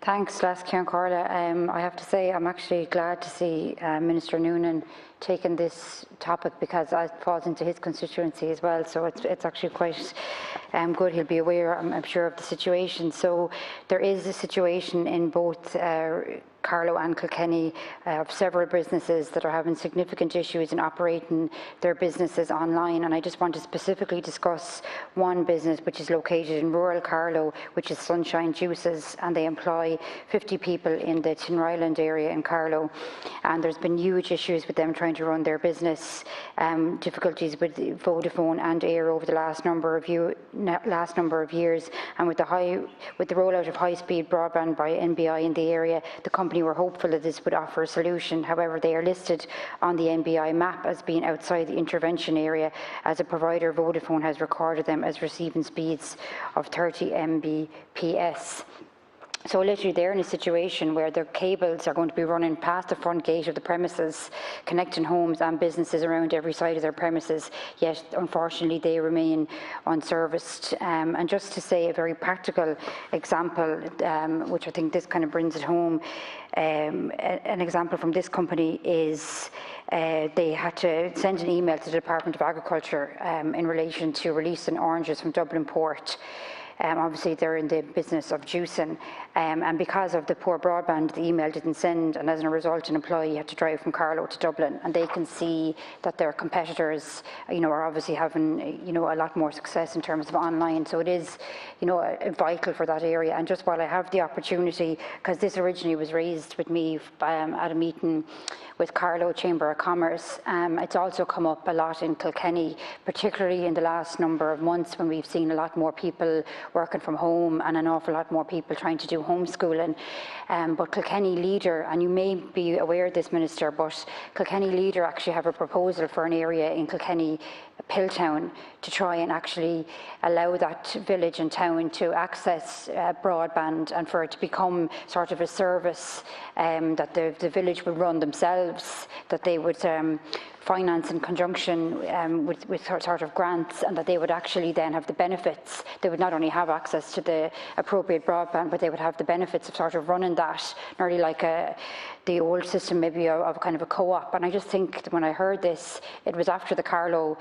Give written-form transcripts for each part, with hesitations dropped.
Thanks, Les Carlow. I have to say I'm actually glad to see Minister Noonan taking this topic because it falls into his constituency as well, so it's actually quite good. He'll be aware, I'm sure, of the situation. So there is a situation in both Carlow and Kilkenny of several businesses that are having significant issues in operating their businesses online, and I just want to specifically discuss one business which is located in rural Carlow, which is Sunshine Juices, and they employ 50 people in the Tinryland area in Carlow, and there's been huge issues with them trying to run their business, difficulties with Vodafone and Eir over the last number of years, and with the rollout of high-speed broadband by NBI in the area, the company were hopeful that this would offer a solution. However, they are listed on the NBI map as being outside the intervention area. As a provider, Vodafone has recorded them as receiving speeds of 30 Mbps. So literally they're in a situation where their cables are going to be running past the front gate of the premises, connecting homes and businesses around every side of their premises, yet unfortunately they remain unserviced. And just to say a very practical example, which I think this kind of brings it home, an example from this company is they had to send an email to the Department of Agriculture in relation to releasing oranges from Dublin Port. Obviously they're in the business of juicing, and because of the poor broadband, the email didn't send, and as a result an employee had to drive from Carlow to Dublin, and they can see that their competitors are obviously having a lot more success in terms of online. So it is vital for that area. And just while I have the opportunity, because this originally was raised with me at a meeting with Carlow Chamber of Commerce, it's also come up a lot in Kilkenny, particularly in the last number of months when we've seen a lot more people working from home and an awful lot more people trying to do homeschooling. But Kilkenny Leader, and you may be aware of this, Minister, but Kilkenny Leader actually have a proposal for an area in Kilkenny, Pilltown, to try and actually allow that village and town to access broadband, and for it to become sort of a service that the village would run themselves, that they would finance in conjunction with sort of grants, and that they would actually then have the benefits. They would not only have access to the appropriate broadband, but they would have the benefits of sort of running that, nearly like the old system maybe of kind of a co-op. And I just think that when I heard this, it was after the Carlow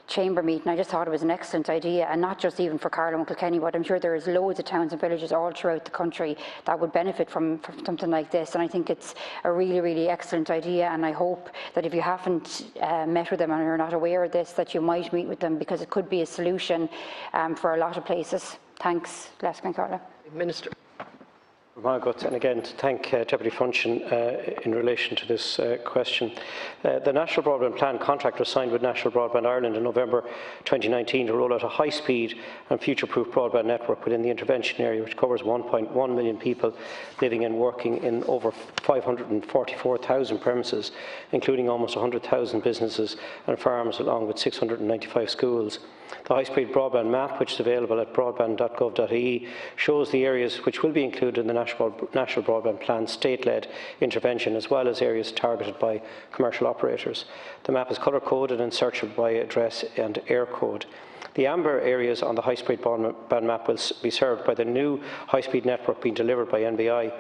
Chamber meeting. I just thought it was an excellent idea, and not just even for Carlow and Kilkenny, but I'm sure there is loads of towns and villages all throughout the country that would benefit from something like this. And I think it's a really, really excellent idea, and I hope that if you haven't met with them and are not aware of this, that you might meet with them, because it could be a solution for a lot of places. Thanks, Les Carlow. Minister. And again to thank Deputy Funchion in relation to this question. The National Broadband Plan contract was signed with National Broadband Ireland in November 2019 to roll out a high-speed and future-proof broadband network within the intervention area, which covers 1.1 million people living and working in over 544,000 premises, including almost 100,000 businesses and farms, along with 695 schools. The high-speed broadband map, which is available at broadband.gov.ie, shows the areas which will be included in the National Broadband Plan state-led intervention, as well as areas targeted by commercial operators. The map is colour-coded and searchable by address and air code. The amber areas on the high-speed broadband map will be served by the new high-speed network being delivered by NBI.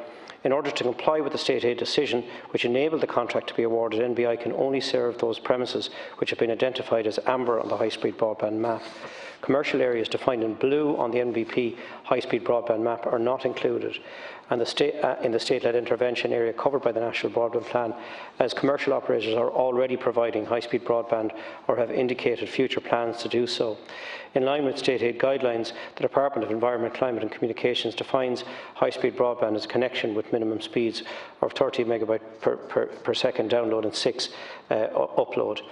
In order to comply with the state aid decision which enabled the contract to be awarded, NBI can only serve those premises which have been identified as amber on the high-speed broadband map. Commercial areas defined in blue on the NBP high-speed broadband map are not included, and in the state-led intervention area covered by the National Broadband Plan, as commercial operators are already providing high-speed broadband or have indicated future plans to do so. In line with state aid guidelines, the Department of Environment, Climate and Communications defines high-speed broadband as a connection with minimum speeds of 30 megabyte per second download and 6 upload.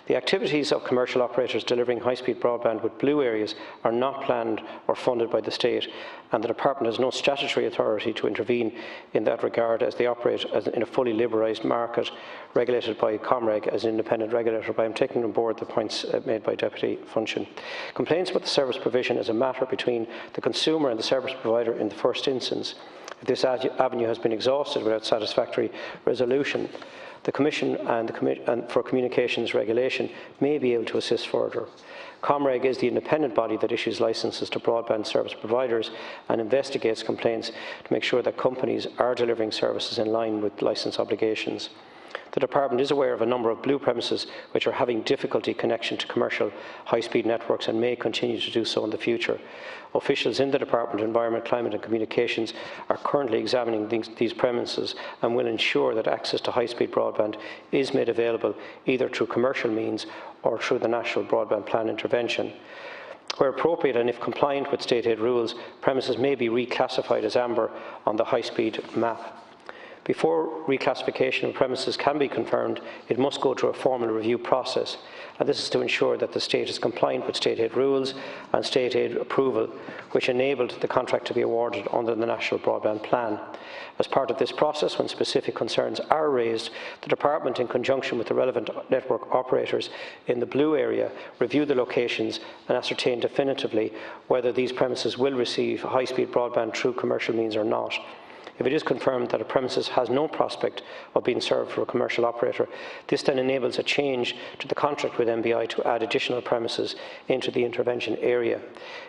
The activities of commercial operators delivering high-speed broadband with blue areas are not planned or funded by the state, and the Department has no statutory authority to intervene in that regard, as they operate in a fully liberalised market regulated by Comreg as an independent regulator. But I am taking on board the points made by Deputy Funchion. Complaints about the service provision is a matter between the consumer and the service provider in the first instance. If this avenue has been exhausted without satisfactory resolution, The Commission and for Communications Regulation may be able to assist further. Comreg is the independent body that issues licences to broadband service providers and investigates complaints to make sure that companies are delivering services in line with licence obligations. The Department is aware of a number of blue premises which are having difficulty connection to commercial high-speed networks and may continue to do so in the future. Officials in the Department of Environment, Climate and Communications are currently examining these premises and will ensure that access to high-speed broadband is made available either through commercial means or through the National Broadband Plan intervention. Where appropriate and if compliant with state aid rules, premises may be reclassified as amber on the high-speed map. Before reclassification of premises can be confirmed, it must go through a formal review process, and this is to ensure that the state is compliant with state aid rules and state aid approval, which enabled the contract to be awarded under the National Broadband Plan. As part of this process, when specific concerns are raised, the Department, in conjunction with the relevant network operators in the blue area, review the locations and ascertain definitively whether these premises will receive high-speed broadband through commercial means or not. If it is confirmed that a premises has no prospect of being served for a commercial operator, this then enables a change to the contract with NBI to add additional premises into the intervention area.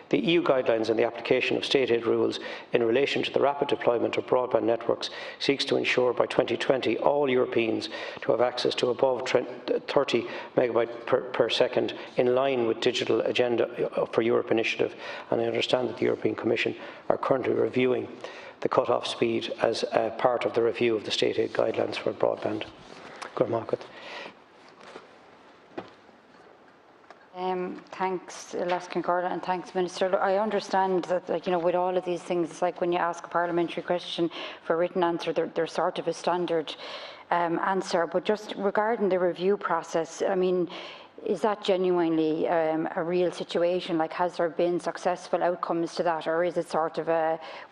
The EU guidelines and the application of state aid rules in relation to the rapid deployment of broadband networks seeks to ensure by 2020 all Europeans to have access to above 30 megabytes per second in line with Digital Agenda for Europe initiative, and I understand that the European Commission are currently reviewing the cut-off speed as part of the review of the state aid guidelines for broadband. Thanks, Laskin Carlow, and thanks, Minister. Look, I understand that, with all of these things, it's like when you ask a parliamentary question for a written answer, there's sort of a standard answer. But just regarding the review process, I mean, is that genuinely a real situation? Like, has there been successful outcomes to that, or is it sort of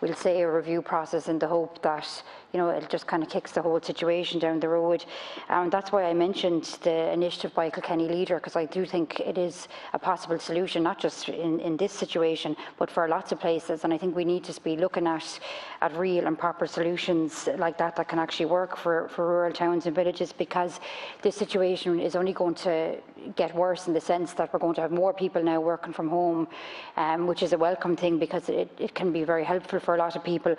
we'll say a review process in the hope that, it just kind of kicks the whole situation down the road? That's why I mentioned the initiative by Kilkenny Leader, because I do think it is a possible solution, not just in this situation, but for lots of places. And I think we need to be looking at real and proper solutions like that can actually work for rural towns and villages, because this situation is only going to get worse in the sense that we're going to have more people now working from home, which is a welcome thing because it can be very helpful for a lot of people,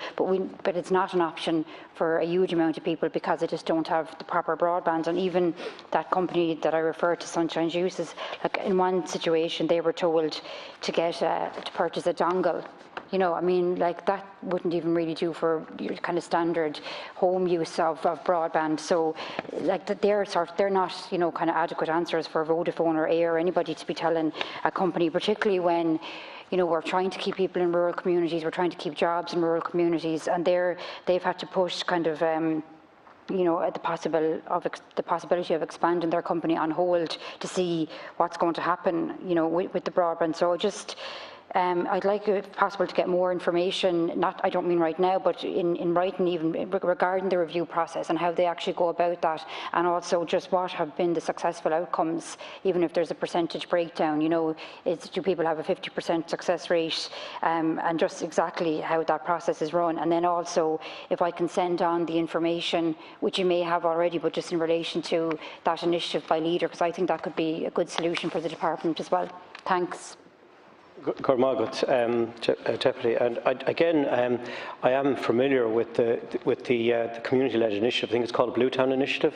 but it's not an option for a huge amount of people because they just don't have the proper broadband. And even that company that I referred to, Sunshine Juices, like in one situation they were told to get to purchase a dongle. I mean, like that wouldn't even really do for your kind of standard home use of broadband. So, like they're not, kind of adequate answers for Vodafone or A or anybody to be telling a company, particularly when, we're trying to keep people in rural communities, we're trying to keep jobs in rural communities, and they've had to push kind of the possibility of expanding their company on hold to see what's going to happen, with the broadband. So I'd like, if possible, to get more information, I don't mean right now, but in writing even, regarding the review process and how they actually go about that, and also just what have been the successful outcomes, even if there's a percentage breakdown, do people have a 50% success rate, and just exactly how that process is run. And then also, if I can send on the information, which you may have already, but just in relation to that initiative by Leader, because I think that could be a good solution for the department as well. Thanks. Deputy, and I am familiar with the community-led initiative. I think it's called a Blue Town Initiative.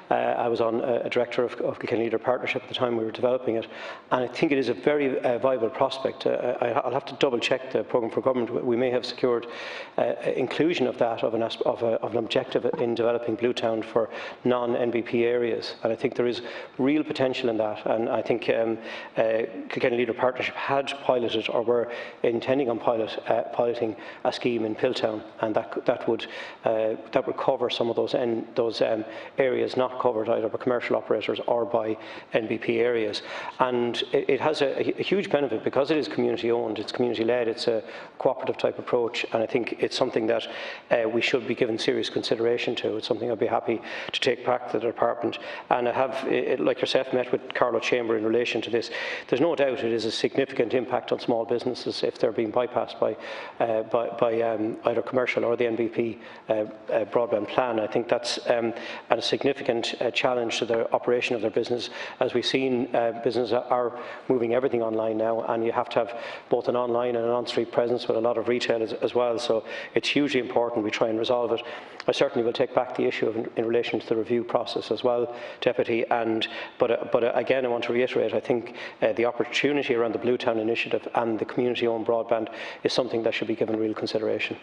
I was on a director of Kilkenny Leader Partnership at the time we were developing it, and I think it is a very viable prospect. I'll have to double-check the programme for government. We may have secured inclusion of that of an objective in developing Blue Town for non-NBP areas, and I think there is real potential in that. And I think Kilkenny Leader Partnership had piloted, or were intending on piloting a scheme in Piltown, and that would cover some of those areas not covered either by commercial operators or by NBP areas. And it has a huge benefit because it is community owned, it's community led, it's a cooperative type approach, and I think it's something that we should be given serious consideration to. It's something I'd be happy to take back to the department, and I have, like yourself, met with Carlow Chamber in relation to this. There's no doubt it is a significant impact impact on small businesses if they're being bypassed by either commercial or the NBP broadband plan. I think that's a significant challenge to the operation of their business. As we've seen, businesses are moving everything online now, and you have to have both an online and an on-street presence with a lot of retail as well. So it's hugely important we try and resolve it. I certainly will take back the issue in relation to the review process as well, Deputy. But again, I want to reiterate, I think the opportunity around the Bluetown initiative and the community-owned broadband is something that should be given real consideration.